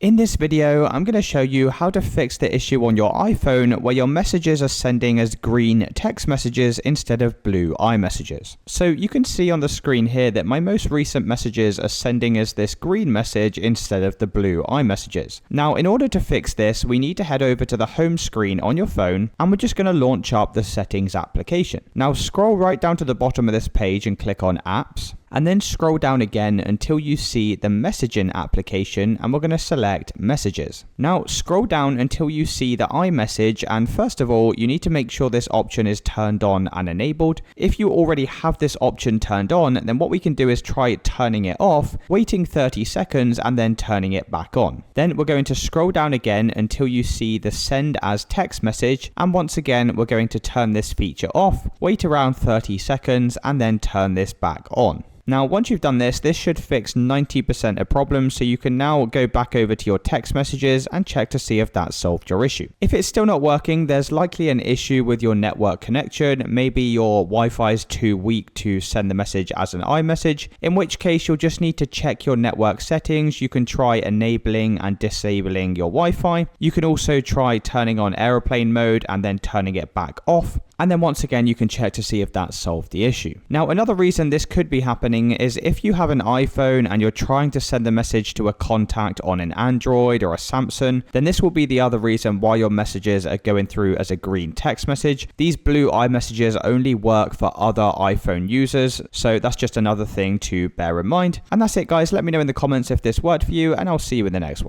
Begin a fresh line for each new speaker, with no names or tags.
In this video, I'm going to show you how to fix the issue on your iPhone where your messages are sending as green text messages instead of blue iMessages. So you can see on the screen here that my most recent messages are sending as this green message instead of the blue iMessages. Now, in order to fix this, we need to head over to the home screen on your phone and we're just going to launch up the settings application. Now, scroll right down to the bottom of this page and click on apps. And then scroll down again until you see the messaging application and we're going to select messages. Now scroll down until you see the iMessage, and first of all you need to make sure this option is turned on and enabled. If you already have this option turned on, then what we can do is try turning it off, waiting 30 seconds and then turning it back on. Then we're going to scroll down again until you see the send as text message, and once again we're going to turn this feature off, wait around 30 seconds and then turn this back on. Now, once you've done this, this should fix 90% of problems, so you can now go back over to your text messages and check to see if that solved your issue. If it's still not working, there's likely an issue with your network connection. Maybe your Wi-Fi is too weak to send the message as an iMessage, in which case you'll just need to check your network settings. You can try enabling and disabling your Wi-Fi. You can also try turning on airplane mode and then turning it back off. And then once again, you can check to see if that solved the issue. Now, another reason this could be happening is if you have an iPhone and you're trying to send a message to a contact on an Android or a Samsung, then this will be the other reason why your messages are going through as a green text message. These blue iMessages only work for other iPhone users, so that's just another thing to bear in mind. And that's it, guys. Let me know in the comments if this worked for you, and I'll see you in the next one.